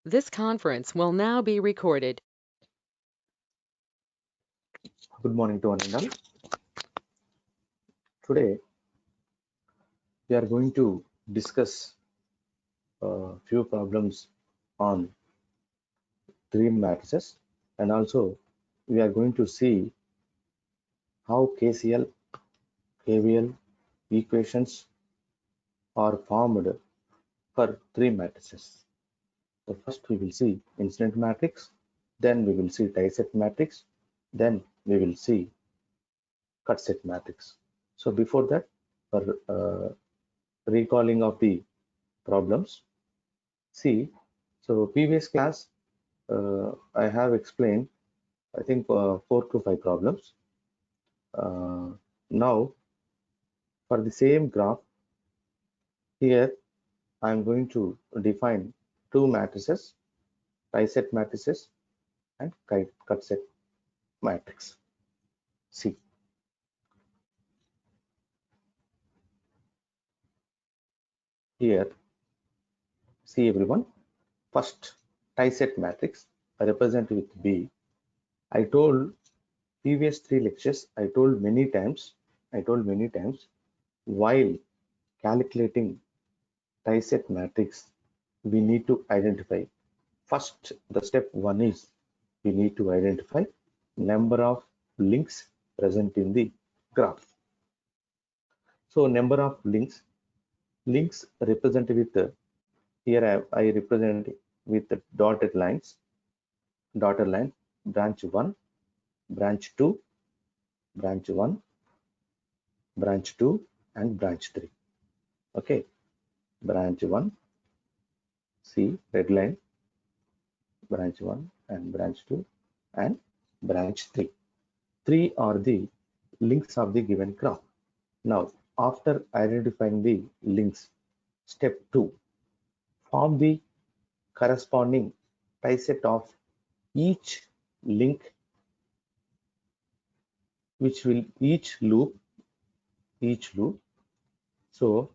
This conference will now be recorded. Good morning to one and all. Today we are going to discuss a few problems on three matrices, and also we are going to see how KCL, KVL equations are formed for three matrices. So first we will see incident matrix, then we will see die-set matrix, then we will see cut-set matrix. So before that, for recalling of the problems, see, so previous class I have explained, I think 4 to 5 problems. Now, for the same graph, here I am going to define two matrices, die-set matrices and cut-set matrix. See, here, see everyone, first die-set matrix I represent with B. I told previous 3 lectures, I told many times, while calculating die-set matrix, we need to identify. First, the step 1 is we need to identify number of links present in the graph. So number of links represent with here I represent with the dotted line, branch 1, branch 2, branch 1, branch 2 and branch 3. Okay, branch 1, see red line, branch 1 and branch 2 and branch 3. 3 are the links of the given graph. Now, after identifying the links, step 2, form the corresponding die-set of each link, which will each loop. So,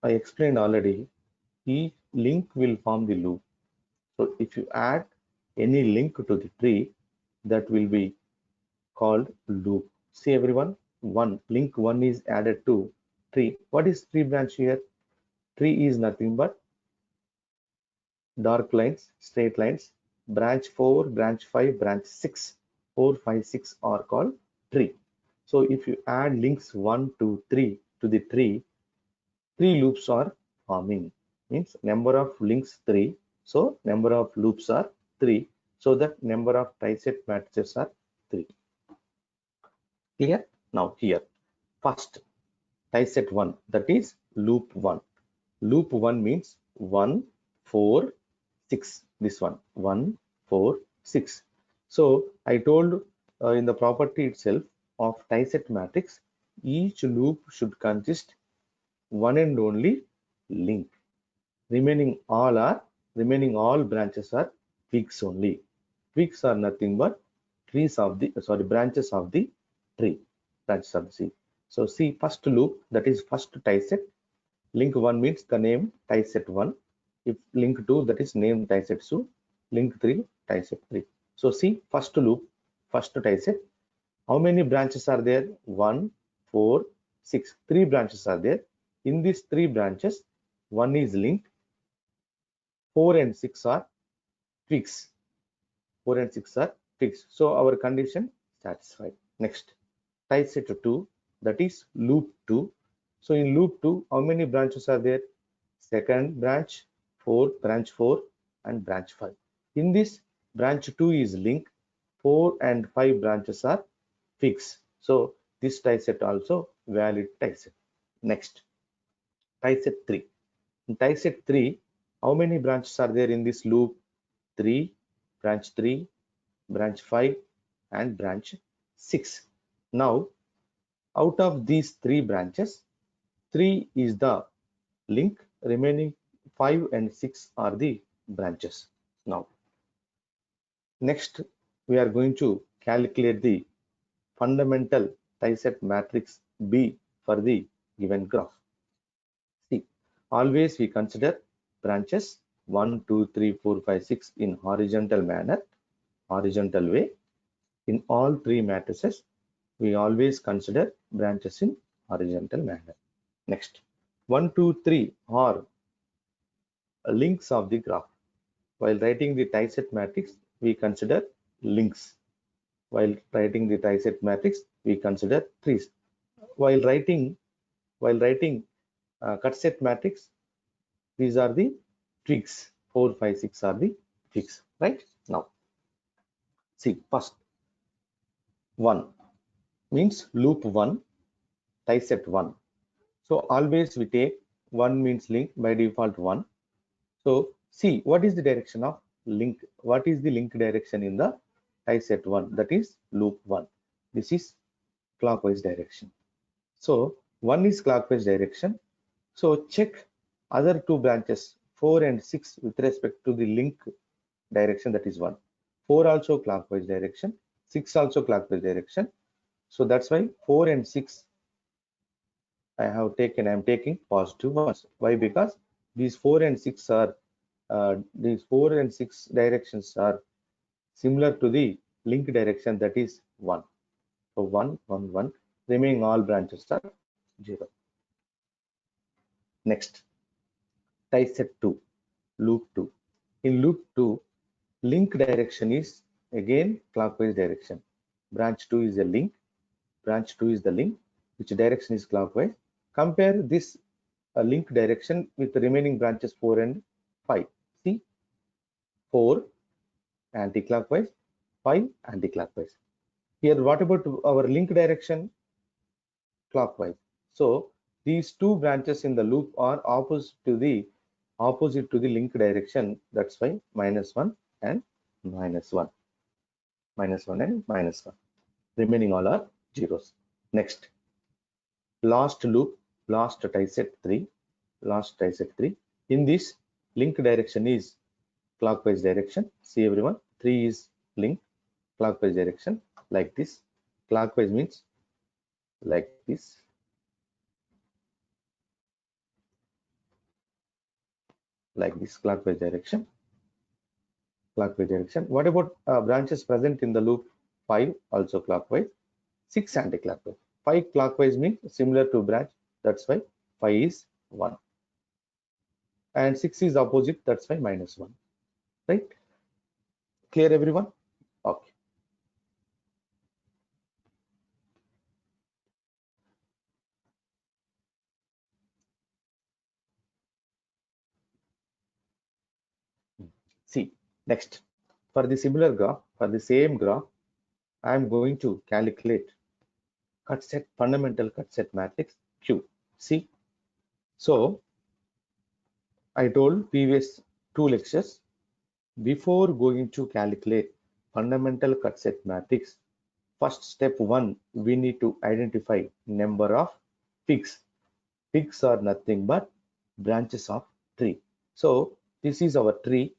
I explained already, each link will form the loop. So, if you add any link to the tree, that will be called loop. See everyone, link 1 is added to tree. What is tree branch here? Tree is nothing but dark lines, straight lines. Branch 4, branch 5, branch 6, 4, 5, 6 are called tree. So if you add links 1, 2, 3 to the tree, 3 loops are forming. Means number of links 3. So number of loops are 3. So that number of die-set matrices are 3. Clear? Now here, first die-set 1, that is loop 1. Loop 1 means 1, 4, 6. This one, 1, 4, 6. So I told in the property itself of die-set matrix, each loop should consist one and only link. Remaining all branches are twigs only. Twigs are nothing but branches of the tree. So see first loop, that is first die-set. Link 1 means the name die-set 1. If link 2, that is name die-set 2. Link 3, die-set 3. So see first loop, first die-set. How many branches are there? 1, 4, 6. 3 branches are there. In these 3 branches, 1 is link, 4 and 6 are twigs. 4 and 6 are twigs. So our condition satisfied. Next, die-set 2, that is loop 2. So in loop 2, how many branches are there? Second branch, branch 4 and branch 5. In this, branch 2 is link, 4 and 5 branches are fixed. So this die-set also valid die-set. Next, die-set 3. In die-set 3, how many branches are there in this loop? 3, branch 5 and branch 6. Now, out of these 3 branches, 3 is the link, remaining 5 and 6 are the branches. Now, next we are going to calculate the fundamental die-set matrix B for the given graph. See, always we consider branches 1, 2, 3, 4, 5, 6 in horizontal manner, horizontal way. In all three matrices, we always consider branches in horizontal manner. Next, 1, 2, 3 are links of the graph. While writing the tie-set matrix, we consider links. While writing the tie-set matrix, we consider trees. While writing cut-set matrix, these are the twigs. 4, 5, 6 are the twigs. Right? Now, see, first 1 means loop 1, tie-set 1. So always we take 1 means link, by default 1. So see, what is the direction of link? What is the link direction in the tie-set 1? That is loop 1. This is clockwise direction. So 1 is clockwise direction. So check other two branches 4 and 6 with respect to the link direction, that is 1. 4 also clockwise direction, 6 also clockwise direction. So that's why 4 and 6 I'm taking positive ones. Why? Because these 4 and 6 are these 4 and 6 directions are similar to the link direction, that is 1. So 1, 1, 1. Remaining all branches are 0. Next, tie set 2, loop 2. In loop 2, link direction is again clockwise direction. Branch 2 is a link. Branch 2 is the link. Which direction is clockwise? Compare this link direction with the remaining branches 4 and 5. See, 4 anti-clockwise, 5 anti-clockwise. Here, what about our link direction? Clockwise. So these two branches in the loop are opposite to the link direction. That's why -1 and -1, -1 and -1. Remaining all are zeros. Next, last loop, last tie set 3, last tie set 3. In this, link direction is clockwise direction. See everyone, 3 is link, clockwise direction, like this. Clockwise means like this. Like this, clockwise direction. Clockwise direction. What about branches present in the loop? 5 also clockwise, 6 anti-clockwise. 5 clockwise means similar to branch. That's why 5 is 1. And 6 is opposite. That's why -1. Right? Clear everyone? Okay. See, next, for the similar graph, for the same graph, I am going to calculate cut set, fundamental cut set matrix Q. See, so I told previous 2 lectures, before going to calculate fundamental cut set matrix, first step 1, we need to identify number of peaks. Peaks are nothing but branches of tree. So this is our tree.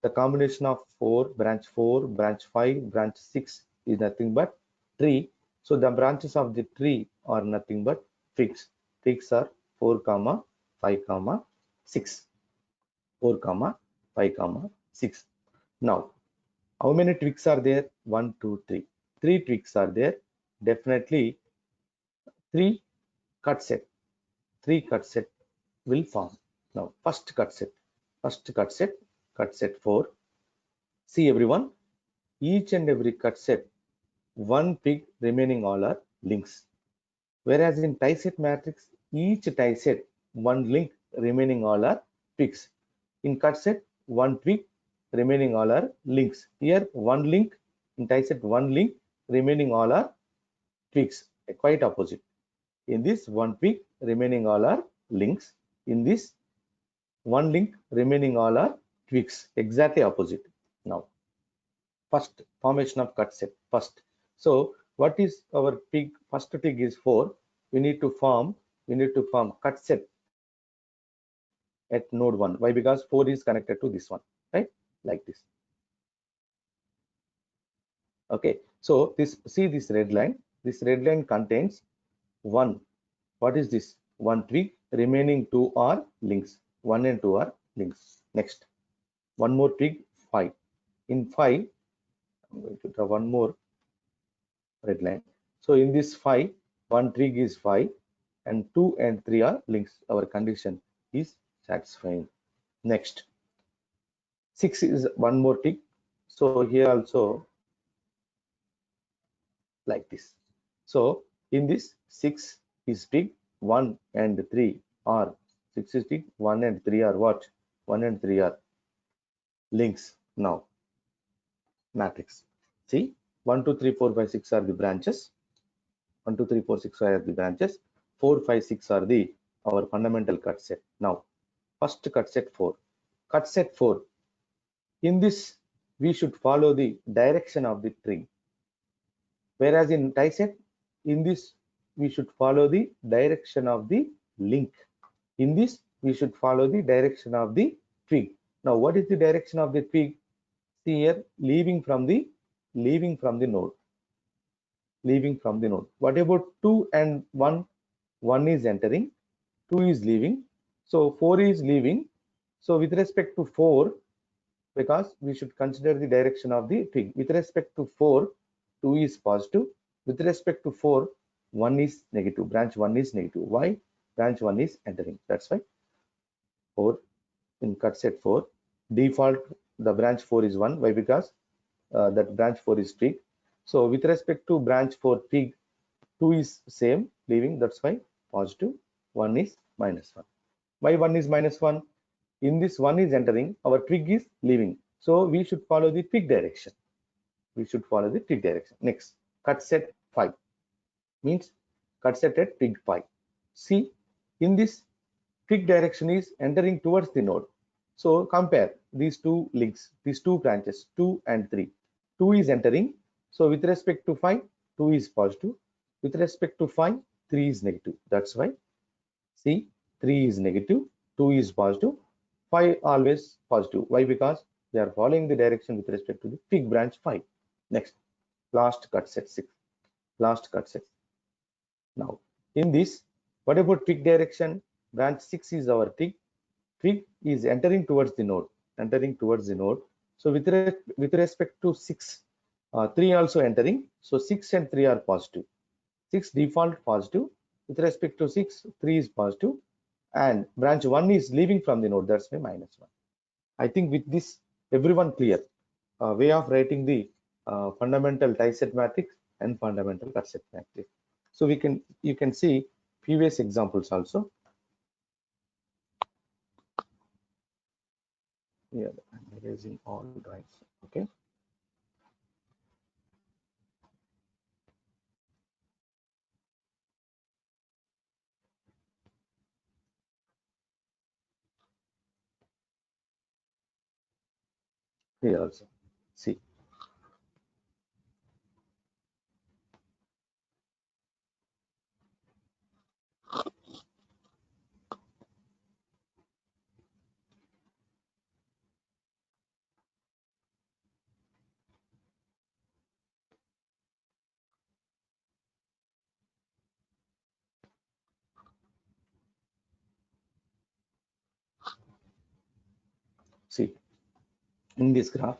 The combination of 4, branch 5, branch 6 is nothing but tree. So the branches of the tree are nothing but peaks. Peaks are 4, 5, 6. 4, 5, 6. Now, how many twigs are there? 1, 2, 3. 3 twigs are there. Definitely 3 cut set. 3 cut set will form. Now, first cut set, cut set 4. See everyone, each and every cut set, 1 pig, remaining all are links. Whereas in tie set matrix, each tie set, 1 link, remaining all are pigs. In cut set, 1 twig, remaining all are links. Here, 1 link, in tie set, 1 link, remaining all are twigs. Quite opposite. In this, 1 twig, remaining all are links. In this, 1 link, remaining all are twigs. Exactly opposite. Now, first formation of cut set. First. So, what is our twig? First twig is 4. We need to form cut set at node 1. Why? Because 4 is connected to this one, right? Like this. Okay. So see this red line. This red line contains 1. What is this? 1 twig. Remaining 2 are links. 1 and 2 are links. Next, one more twig, 5. In 5, I'm going to draw one more red line. So in this 5, one twig is 5 and 2 and 3 are links. Our condition is satisfying. Next, 6 is one more tick. So here also like this. So in this 6 is tick, 1 and 3 are 6 is tick, 1 and 3 are what? 1 and 3 are links. Now matrix. See, 1, 2, 3, 4, 5, 6 are the branches. 1, 2, 3, 4, 6 are the branches. 4, 5, 6 are the our fundamental cut set. Now first cut set 4. Cut set 4. In this we should follow the direction of the tree. Whereas in die set, in this we should follow the direction of the link. In this we should follow the direction of the twig. Now what is the direction of the twig? See here, leaving from the node. Leaving from the node. What about 2 and 1? 1 is entering, 2 is leaving, so 4 is leaving. So with respect to 4, because we should consider the direction of the twig. With respect to 4, 2 is positive. With respect to 4, 1 is negative. Branch 1 is negative. Why? Branch 1 is entering. That's why 4 in cut set 4. Default, the branch 4 is 1. Why? Because that branch 4 is twig. So with respect to branch 4 twig, 2 is same leaving. That's why positive. 1 is minus 1. Why 1 is minus 1? In this 1 is entering, our twig is leaving. So we should follow the twig direction. We should follow the twig direction. Next, cut set 5 means cut set at twig 5. See, in this twig direction is entering towards the node. So compare these two links, these two branches, 2 and 3. 2 is entering. So with respect to 5, 2 is positive. With respect to 5, 3 is negative. That's why, see, 3 is negative, 2 is positive, 5 always positive. Why? Because they are following the direction with respect to the twig branch 5. Next, last cut set 6. Last cut set. Now, in this, what about twig direction? Branch 6 is our twig. Twig is entering towards the node. Entering towards the node. So with respect to 6, 3 also entering. So 6 and 3 are positive. 6 default positive. With respect to 6, 3 is positive. And branch 1 is leaving from the node. That's why minus 1. I think with this, everyone clear. Way of writing the fundamental die set matrix and fundamental cut set matrix. So you can see previous examples also. Yeah, I'm erasing all drawings. Okay. Here also. See. See. In this graph,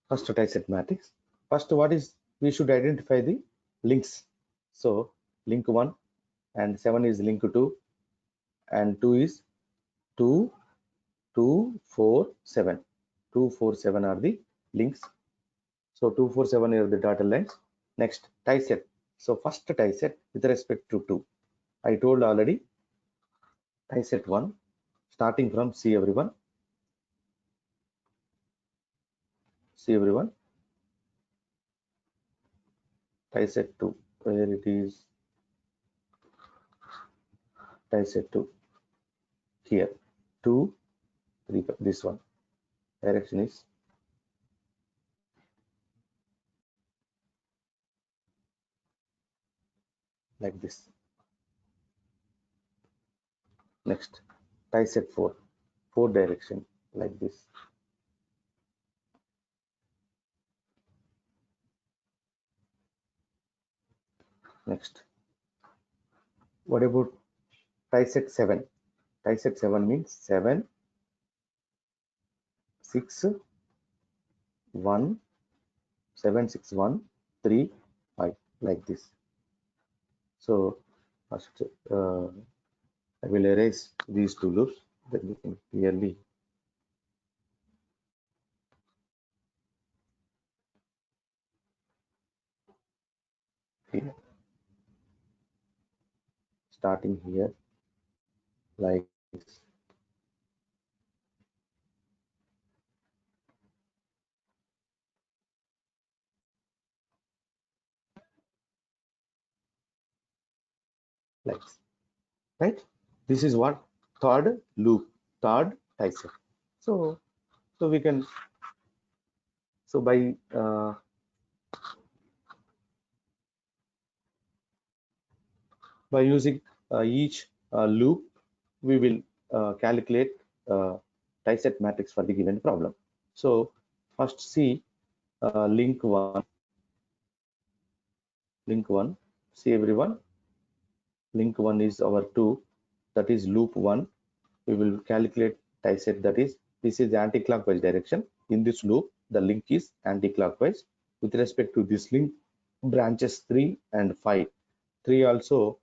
first die set matrix. First, what is we should identify the links. So link 1 and 7 is link 2 and 2 is 2, 2, 4, 7. 2, 4, 7 are the links. So 2, 4, 7 are the dotted lines. Next, die set. So first die set with respect to 2. I told already die set 1 starting from see everyone. See everyone. Die set 2. Where it is? Die set 2. Here. 2, 3, this one. Direction is like this. Next, die set 4. 4 direction like this. Next, what about Tiset 7. Tiset 7 means 7, 6, 1, 7, 6, 1, 3, 5, like this. So first I will erase these two loops, then we can clearly here, starting here like this. Like this, right? This is what third loop, third Tiset. So we can, so by using each loop, we will calculate Tiset matrix for the given problem. So first see link one. See everyone, link one is our 2, that is loop 1. We will calculate Tiset, that is, this is the anti-clockwise direction. In this loop, the link is anti-clockwise. With respect to this link, branches 3 and 5. 3 also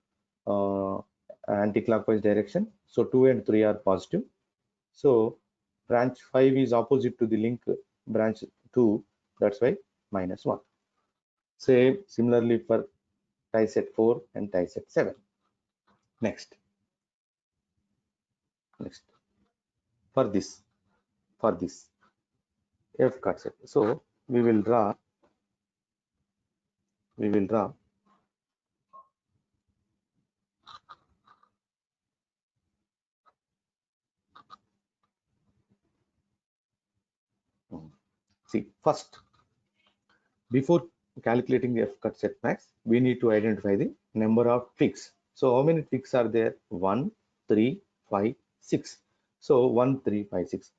anti-clockwise direction. So 2 and 3 are positive. So branch 5 is opposite to the link branch 2. That's why -1. Same similarly for Tiset 4 and Tiset 7. Next for this F cut set. So we will draw see first, before calculating the F cut set max, we need to identify the number of ticks. So how many ticks are there? 1, 3, 5, 6. So 1, 3, 5, 6,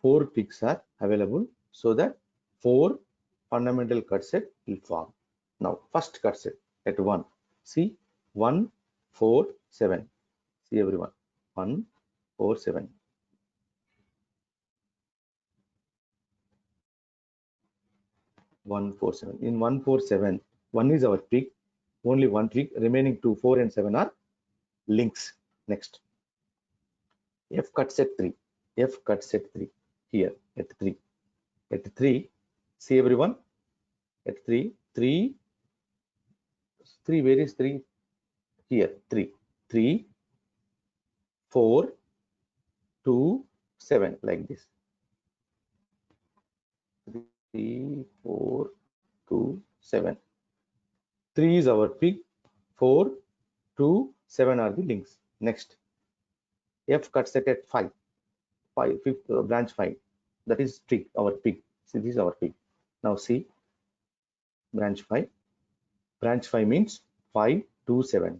4 ticks are available, so that 4 fundamental cut set will form. Now first cut set at 1. See 1, 4, 7. See everyone, 1, 4, 7. 1, 4, 7. In 1, 4, 7, 1 is our peak, only one peak, remaining 2, 4 and 7 are links. Next, F cut set 3. F cut set 3 here at 3. At 3, see everyone, at 3, where is 3? Here, 3, 4, 2, 7, like this. 3, 4, 2, 7. 3 is our peak, 4, 2, 7 are the links. Next, F cut set at 5, fifth branch 5. That is peak, our peak. See, this is our peak. Now see, branch 5. Branch 5 means 5, 2, 7.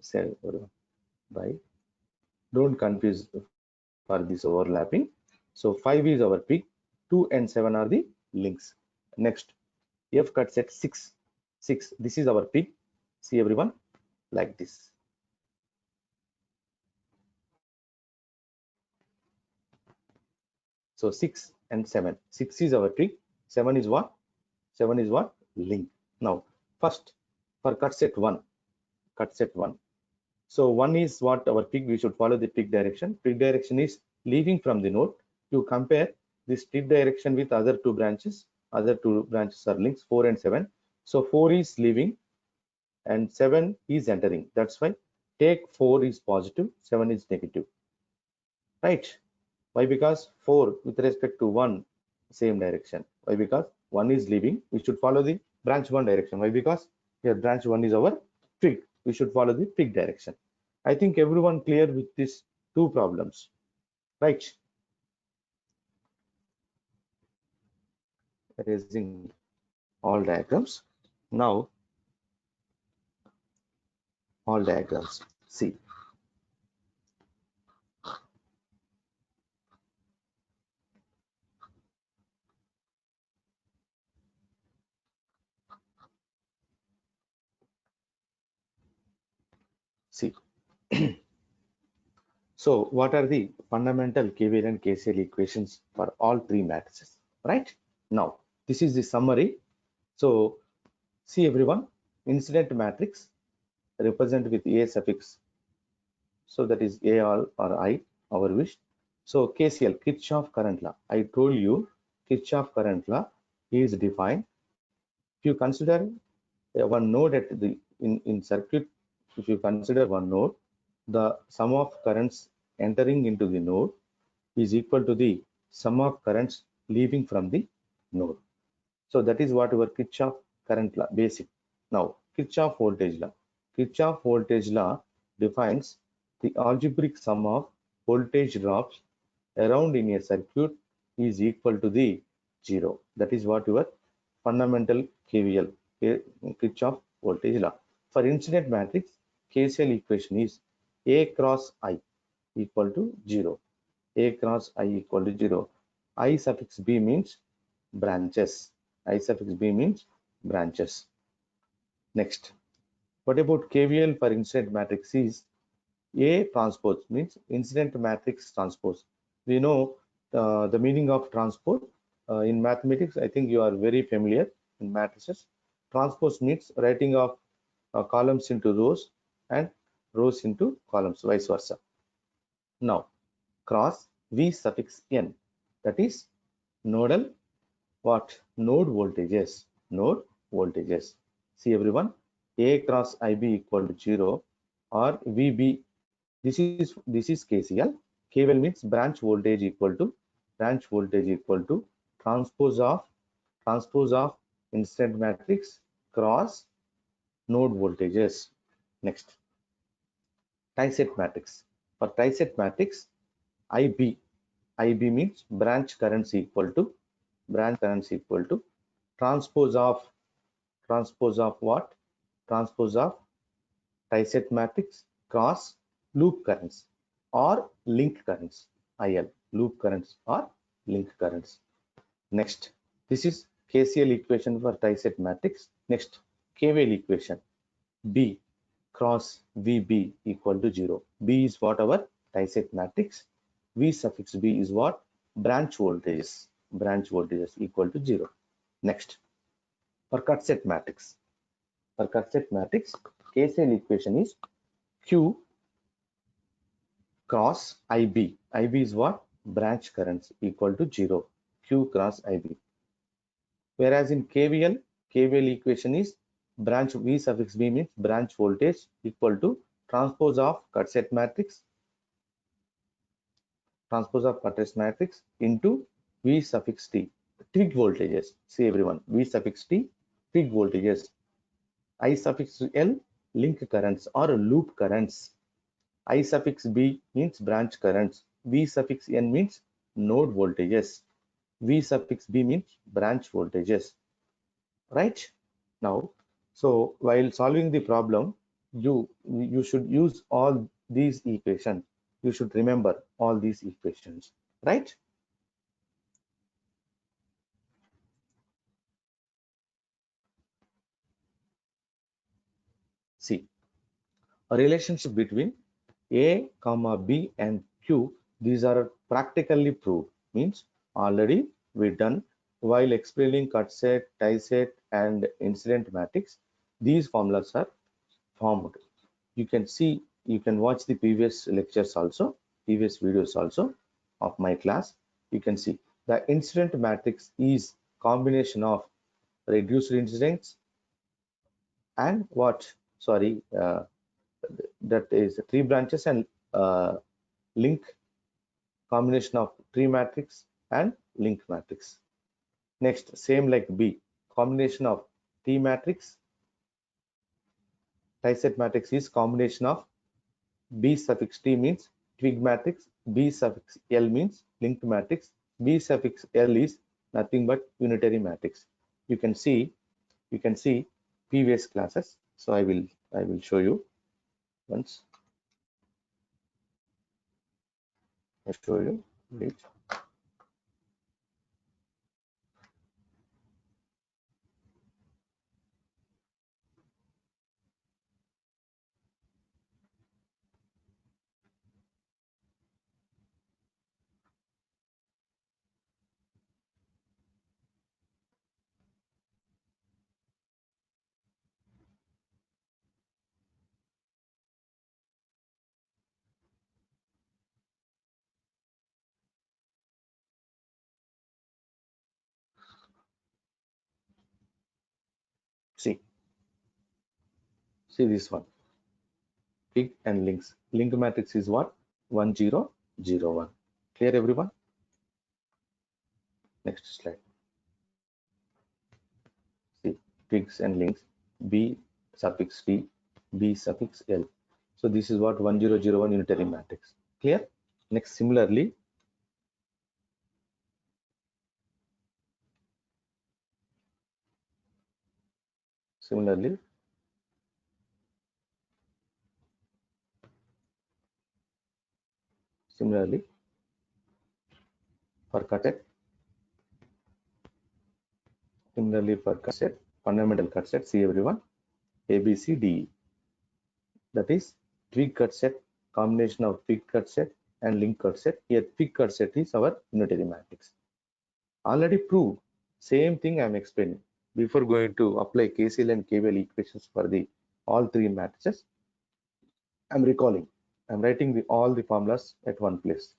By, don't confuse for this overlapping. So 5 is our peak, 2 and 7 are the links. Next, F cut set 6. This is our peak. See everyone, like this. So 6 and 7. 6 is our peak. 7 is what? 7 is what? Link. Now, first for cut set 1. So 1 is what our peak. We should follow the peak direction. Peak direction is leaving from the node. You compare this peak direction with other two branches. Other two branches are links 4 and 7. So 4 is leaving and 7 is entering. That's why take 4 is positive, 7 is negative. Right? Why? Because 4 with respect to 1, same direction. Why? Because 1 is leaving. We should follow the branch 1 direction. Why? Because here branch 1 is our peak. We should follow the peak direction. I think everyone clear with these two problems. Right? Erasing all diagrams. Now, all diagrams. See. See. So what are the fundamental KVL and KCL equations for all three matrices, right? Now, this is the summary. So see everyone, incident matrix represent with A suffix. So that is A or I, our wish. So KCL, Kirchhoff current law. I told you Kirchhoff current law is defined. If you consider one node at the in circuit, if you consider one node, the sum of currents entering into the node is equal to the sum of currents leaving from the node. So that is what our Kirchhoff current law basic. Now Kirchhoff voltage law. Kirchhoff voltage law defines the algebraic sum of voltage drops around in a circuit is equal to the zero. That is what your fundamental KVL, Kirchhoff voltage law. For incident matrix, KCL equation is A cross I equal to 0. A cross I equal to 0. I suffix B means branches. I suffix B means branches. Next, what about KVL for incident matrix is A transpose means incident matrix transpose. We know the meaning of transpose in mathematics. I think you are very familiar in matrices. Transpose means writing of columns into rows and rows into columns, vice versa. Now, cross V suffix n, that is nodal what? Node voltages. Node voltages. See everyone, A cross IB equal to 0 or VB. This is KCL. KVL means branch voltage equal to transpose of incident matrix cross node voltages. Next, tie-set matrix. For tie-set matrix, IB means branch currents equal to transpose of what? Transpose of tie-set matrix cross loop currents or link currents, IL, loop currents or link currents. Next, this is KCL equation for tie-set matrix. Next, KVL equation, B cross VB equal to 0. B is what? Our tie-set matrix. V suffix B is what? Branch voltages equal to 0. Next, for cut set matrix. For cut set matrix, KCL equation is Q cross IB. IB is what? Branch currents equal to 0. Q cross IB. Whereas in KVL equation is branch V suffix B means branch voltage equal to transpose of cut set matrix into V suffix T, twig voltages. See everyone, V suffix T, twig voltages. I suffix L, link currents or loop currents. I suffix B means branch currents. V suffix N means node voltages. V suffix B means branch voltages. Right? Now, so while solving the problem, you should use all these equations. You should remember all these equations. Right? See, a relationship between A, comma B and Q, these are practically proved, means already we done while explaining cut set, tie set and incident matrix. These formulas are formed. You can see, you can watch the previous lectures also, previous videos also of my class. You can see the incident matrix is combination of reduced incidents and what? Sorry, that is three branches and link, combination of tree matrix and link matrix. Next, same like B, combination of T matrix. Tie-set matrix is combination of B suffix T means twig matrix, B suffix L means linked matrix, B suffix L is nothing but unitary matrix. You can see previous classes. So I will show you once. I show you. Wait. See this one, twig and links. Link matrix is what? 1 0 0 1. Clear everyone? Next slide. See, twigs and links, B suffix D, B suffix L. So this is what 1 0 0 1 unitary matrix. Clear? Next, similarly, similarly, for cut set, fundamental cut set, see everyone, A, B, C, D, E. That is twig cut set, combination of twig cut set and link cut set. Here, twig cut set is our unitary matrix. Already proved. Same thing I am explaining. Before going to apply KCL and KVL equations for the all three matrices, I am recalling. I am writing all the formulas at one place.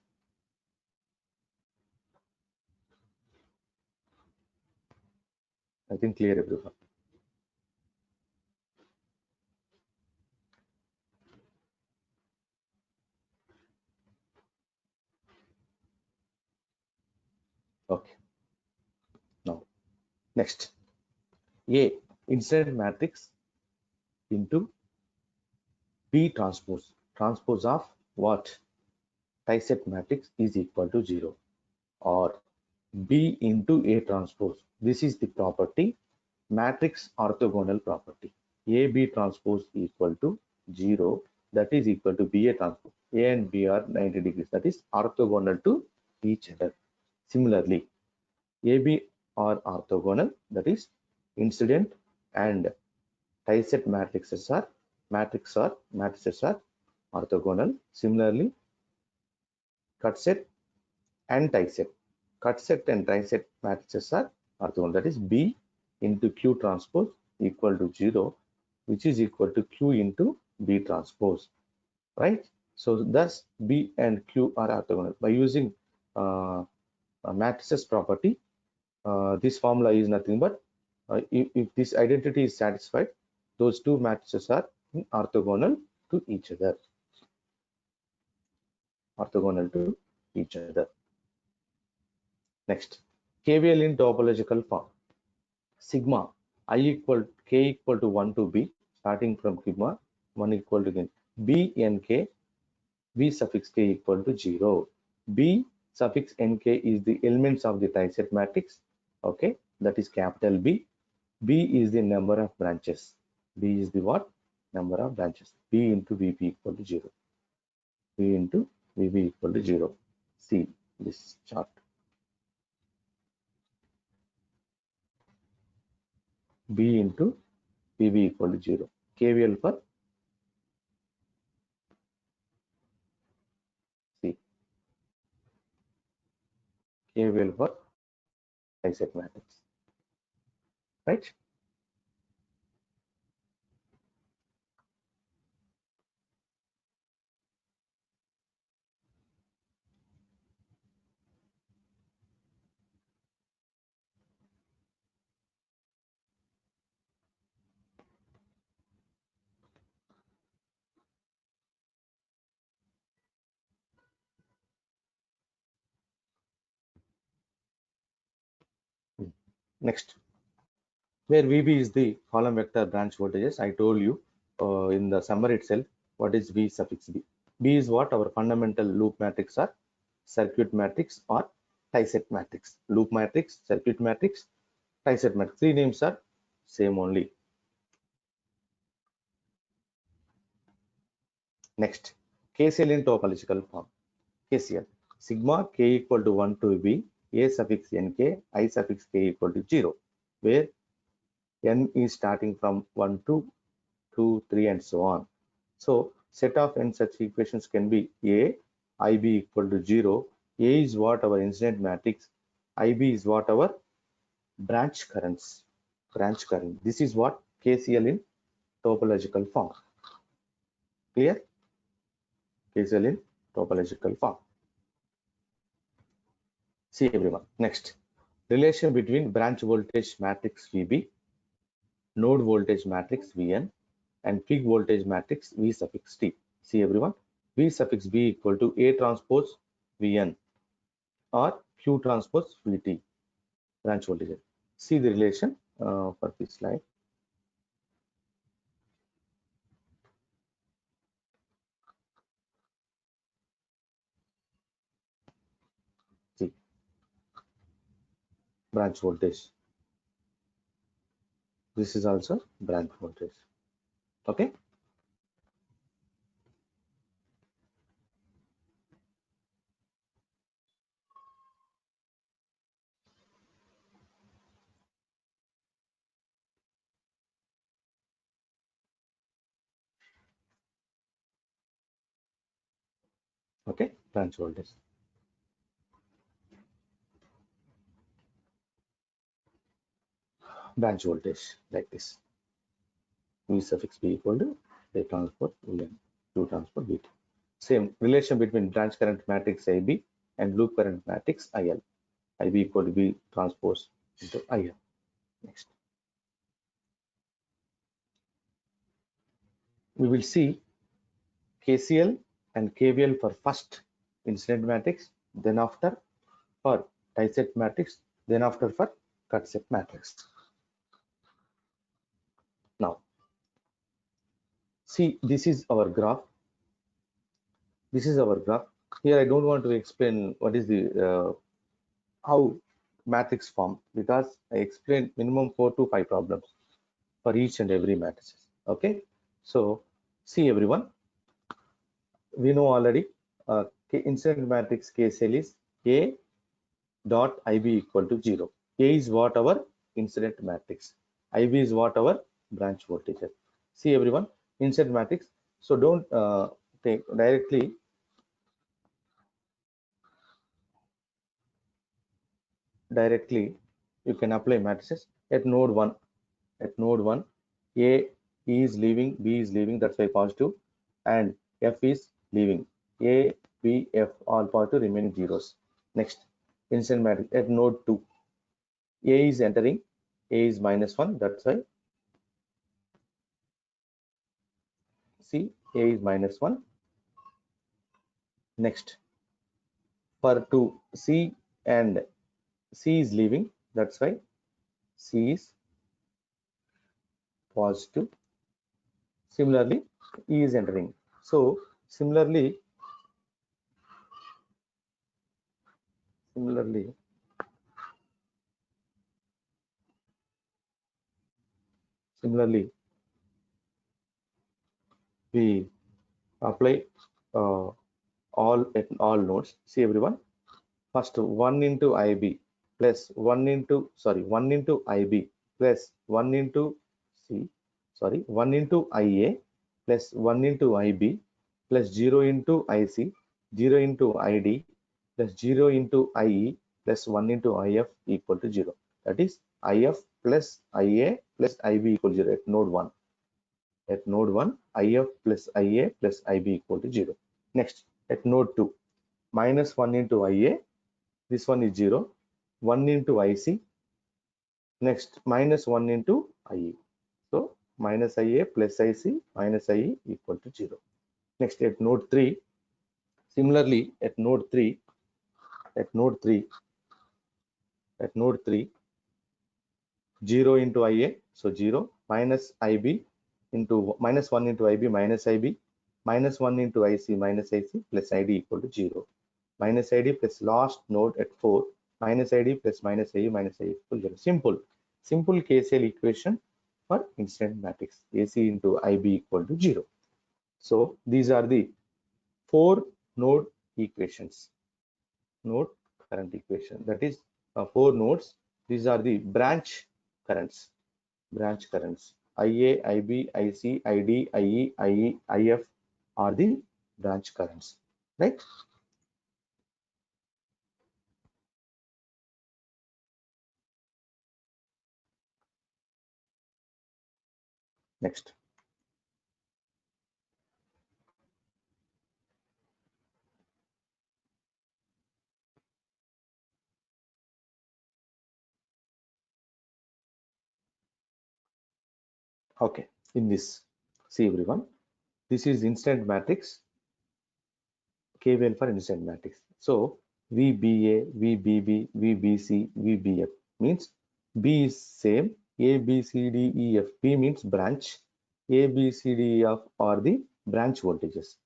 I think clear everyone. Okay. Now, next, A incident matrix into B transpose of what? Trisect matrix is equal to 0, or B into A transpose. This is the property, matrix orthogonal property. AB transpose equal to 0, that is equal to BA transpose. A and B are 90 degrees, that is orthogonal to each other. Similarly, AB are orthogonal, that is incident and trisect matrices are matrices are orthogonal. Similarly, cut set and trisect. Cut set and trisect matrices are orthogonal, that is B into Q transpose equal to 0, which is equal to Q into B transpose, right? So thus B and Q are orthogonal. By using matrices property, this formula is nothing but if this identity is satisfied, those two matrices are orthogonal to each other. Next, KVL in topological form. Sigma I equal k equal to 1 to B, starting from sigma 1 equal to B nk, B suffix k equal to 0. B suffix nk is the elements of the trisect matrix. Okay, that is capital B. B is the number of branches. B is the what? Number of branches. B into VB equal to 0. B into VB equal to 0. See this chart. B into VB equal to 0. KVL for C. KVL for trisect matrix. Right? Next, where VB is the column vector branch voltages, I told you in the summary itself what is V suffix B. B is what? Our fundamental loop matrix or circuit matrix or trisect matrix. Loop matrix, circuit matrix, trisect matrix. Three names are same only. Next, KCL in topological form. KCL, sigma k equal to 1 to B, A suffix nk, I suffix k equal to 0, where n is starting from 1 to 2, 3 and so on. So set of n such equations can be A, IB equal to 0. A is what? Our incident matrix. IB is what? Our branch currents. Branch current. This is what? KCL in topological form. Clear? KCL in topological form. See everyone. Next, relation between branch voltage matrix VB, node voltage matrix Vn, and peak voltage matrix V suffix T. See everyone, V suffix B equal to A transpose Vn or Q transpose Vt, branch voltage. See the relation for this slide. See, branch voltage. This is also branch voltage. Okay. Okay, branch voltage. Branch voltage like this. V suffix B equal to A transpose Vn, Q transpose Vt. Same relation between branch current matrix IB and loop current matrix IL. IB equal to V transpose into IL. Next, we will see KCL and KVL for first incident matrix, then after for dissect matrix, then after for cut set matrix. Now, see, this is our graph. This is our graph. Here, I don't want to explain what is the how matrix form, because I explained minimum 4 to 5 problems for each and every matrix. Okay, so see everyone, we know already incident matrix KCL is A dot IB equal to 0. A is what our incident matrix. IB is what our branch voltage. See everyone, incident matrix. So don't take directly you can apply matrices at node 1. At node 1, A is leaving, B is leaving, that's why positive, and F is leaving. A, B, F all positive, remaining zeros. Next, incident matrix at node 2. A is entering, A is -1, that's why C, A is -1. Next, for 2, C and C is leaving, that's why C is positive. Similarly, E is entering. So, similarly, we apply all at all nodes. See everyone, first 1 into IB plus 1 into 1 into IB plus 1 into C, 1 into IA plus 1 into IB plus 0 into IC, 0 into ID plus 0 into IE plus 1 into IF equal to 0. That is IF plus IA plus IB equal to 0 at node 1. At node 1, IF plus IA plus IB equal to 0. Next, at node 2, -1 into IA, this one is 0, 1 into IC, next -1 into IE. So minus IA plus IC minus IE equal to 0. Next, at node 3, similarly at node 3, 0 into IA, so 0, minus IB into -1 into IB minus IB, -1 into IC minus IC plus ID equal to 0. Minus ID plus last node at 4, minus ID plus minus IE minus IE equal to 0. Simple KCL equation for incident matrix. AC into IB equal to 0. So these are the 4 node equations. Node current equation. That is 4 nodes. These are the branch currents. IA, IB, IC, ID, IE, IE, IF are the branch currents. Right? Next. Okay, in this See everyone, this is instant matrix, KVL for instant matrix. So VBA, VBB, VBC, VBF means B is same, A, B, C, D, E, F. B means branch, A, B, C, D, E, F are the branch voltages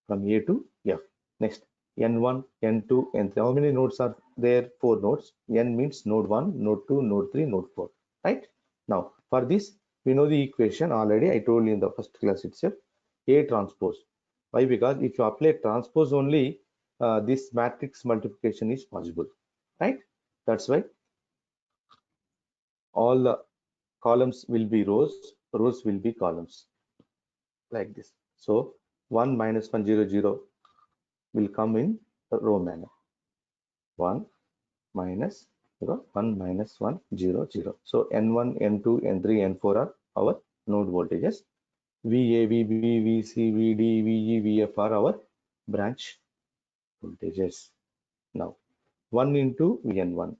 from A to F. Next, N1, N2, N3. How many nodes are there? 4 nodes. N means node 1, node 2, node 3, node 4. Right? Now, for this, we know the equation already. I told you in the first class itself. A transpose. Why? Because if you apply transpose only, this matrix multiplication is possible. Right? That's why all the columns will be rows, rows will be columns. Like this. So 1 minus 1, 0, 0 will come in row manner. 1 minus 0, 1 minus 1, 0, 0. So N1, N2, N3, N4 are our node voltages. VA, VB, VC, VD, VE, VF are our branch voltages. Now 1 into VN1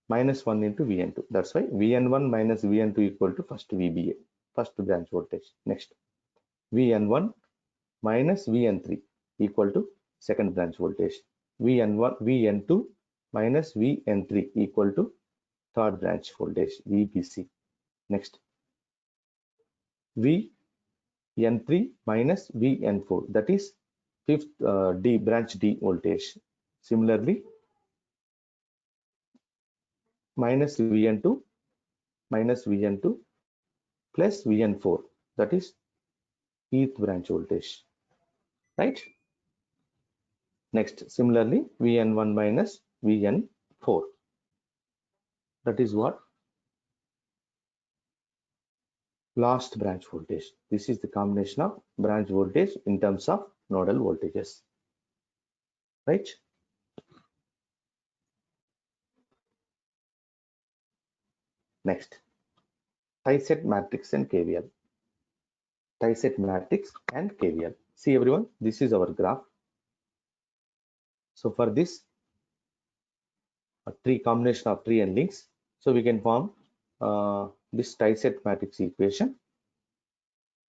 minus 1 into VN2. That's why VN1 minus VN2 equal to first VBA, first branch voltage. Next VN1 minus VN3 equal to second branch voltage. VN1, VN2 minus VN3 equal to third branch voltage, VBC. Next, VN3 minus VN4, that is fifth D branch D voltage. Similarly, minus VN2 minus VN2 plus VN4, that is eighth branch voltage, right? Next, similarly, VN1 minus VN4, that is what? Last branch voltage. This is the combination of branch voltage in terms of nodal voltages, right? Next, tie-set matrix and KVL. Tie-set matrix and KVL. See everyone, this is our graph. So for this, a tree combination of tree and links, so we can form this tie-set matrix equation.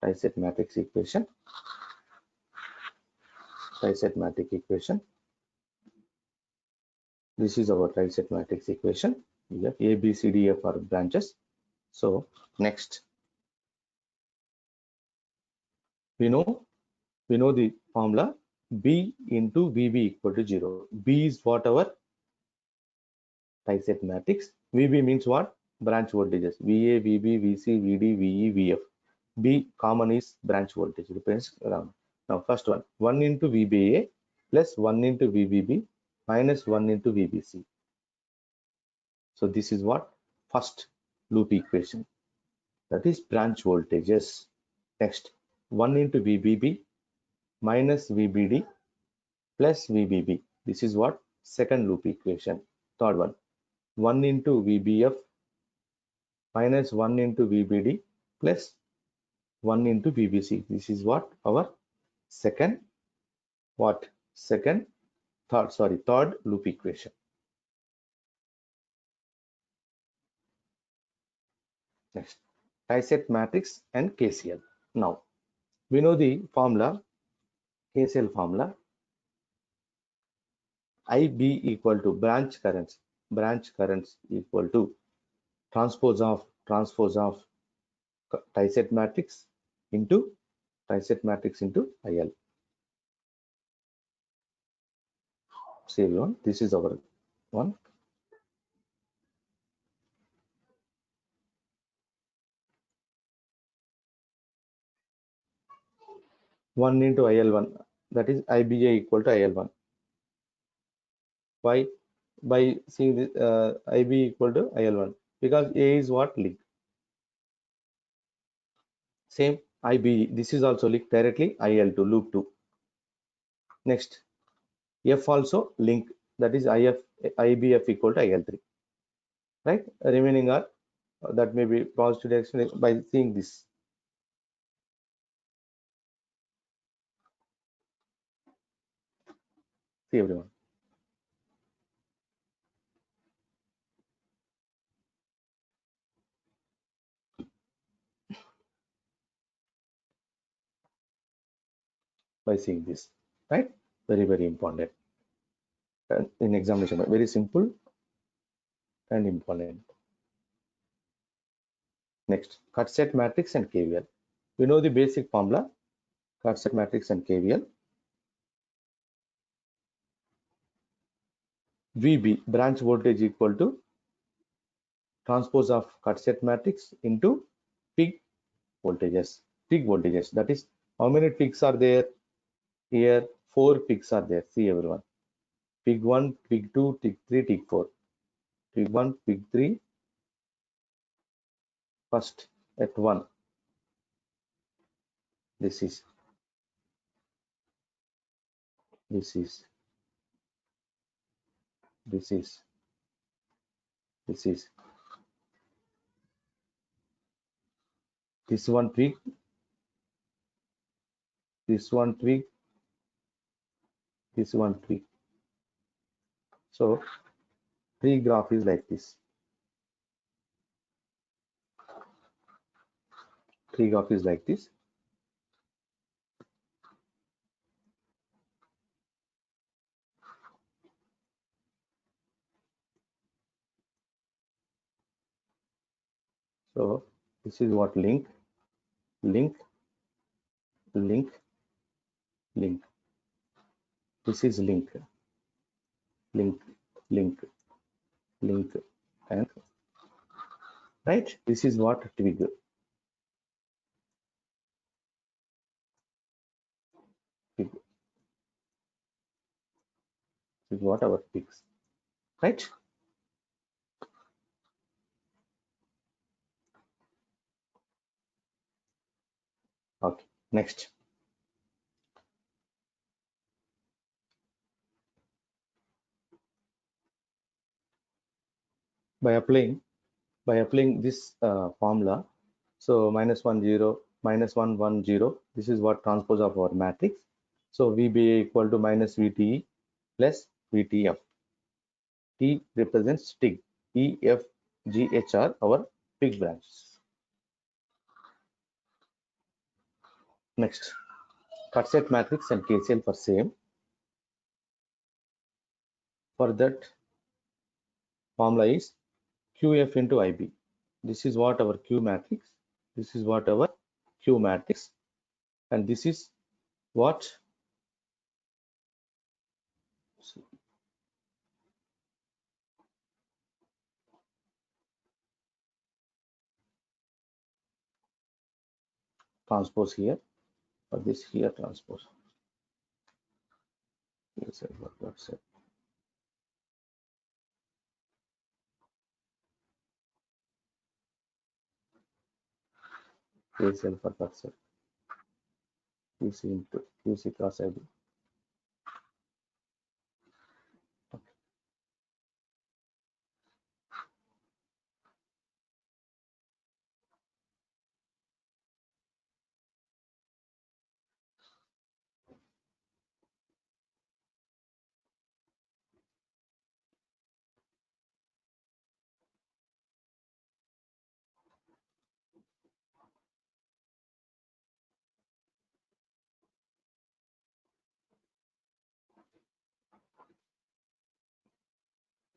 Tie-set matrix equation. Tie-set matrix equation. This is our tie-set matrix equation. We have A, B, C, D, F are branches. So next, we know the formula B into VB equal to 0. B is what our tie-set matrix. VB means what? Branch voltages. VA, VB, VC, VD, VE, VF. B common is branch voltage. Depends around. Now first one, 1 into VBA plus 1 into VBB minus 1 into VBC. So this is what? First loop equation. That is branch voltages. Next, 1 into VBB minus VBD plus VBB. This is what? Second loop equation. Third one, 1 into VBF minus 1 into VBD plus 1 into VBC. This is what? Our second, what? Third loop equation. Next, tie-set matrix and KCL. Now, we know the formula, KCL formula. IB equal to branch currents equal to transpose of tie-set matrix into IL. See everyone, this is our one. One into IL1, that is IBA equal to IL1. Why? By seeing this IB equal to IL1, because A is what? Link. Same IB, this is also link directly IL2, loop 2. Next, F also link, that is IBF equal to IL3. Right? Remaining are that may be positive direction by seeing this. See everyone. by seeing this, right? Very, very important. And in examination, very simple and important. Next, cut set matrix and KVL. We know the basic formula, cut set matrix and KVL. VB, branch voltage, equal to transpose of cut set matrix into peak voltages. Peak voltages, that is, how many peaks are there? Here 4 peaks are there. See everyone, peak 1, peak 2, peak 3, peak 4. Peak 1, peak 3, first at 1. This is this is this is this is this one peak, this one peak, this one peak. So tree graph is like this. Tree graph is like this. So this is what link, link, link, link. This is link, link, link, link, and right. This is what twig. Twig. This is what our twigs, right? Okay. Next. By applying this formula, so -1 0 -1 1 0, this is what transpose of our matrix. So VBA equal to minus VTE plus VTF. T represents TIG. E, F, G, H are our PIG branches. Next, cut set matrix and KCL for same. For that, formula is QF into IB. This is what our Q matrix. This is what our Q matrix, and this is what transpose here, or this here transpose. Yes, that's it. KCL for cut set. QC into QC cross IB. Okay.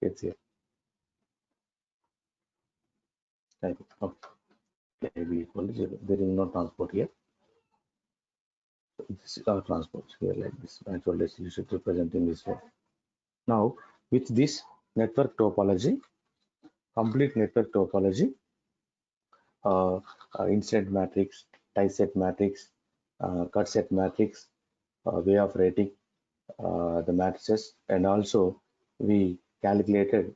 KCL. Okay. IB equal to 0. There is no transport here. This is our transport here, like this. Actual you should represent in this way. Now, with this network topology, complete network topology, incident matrix, tie set matrix, cut set matrix, way of rating the matrices, and also we calculated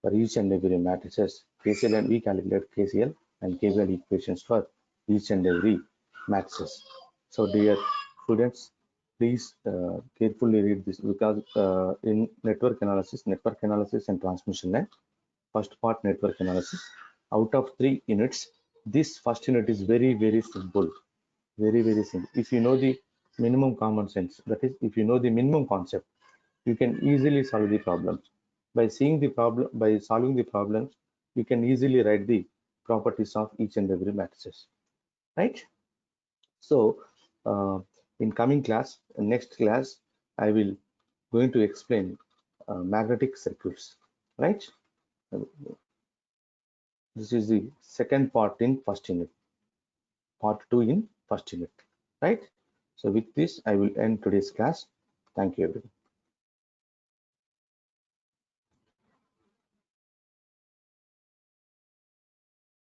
for each and every matrices KCL, and we calculate KCL and KVL equations for each and every matrices. So dear students, please carefully read this, because in network analysis and transmission line, first part network analysis, out of 3 units, this first unit is very, very simple. Very, very simple. If you know the minimum common sense, that is, if you know the minimum concept, you can easily solve the problems. By seeing the problem, by solving the problems, you can easily write the properties of each and every matrices, right? So In coming class, next class, I will going to explain magnetic circuits, right? This is the second part in first unit, part 2 in first unit, right? So with this, I will end today's class. Thank you, everyone.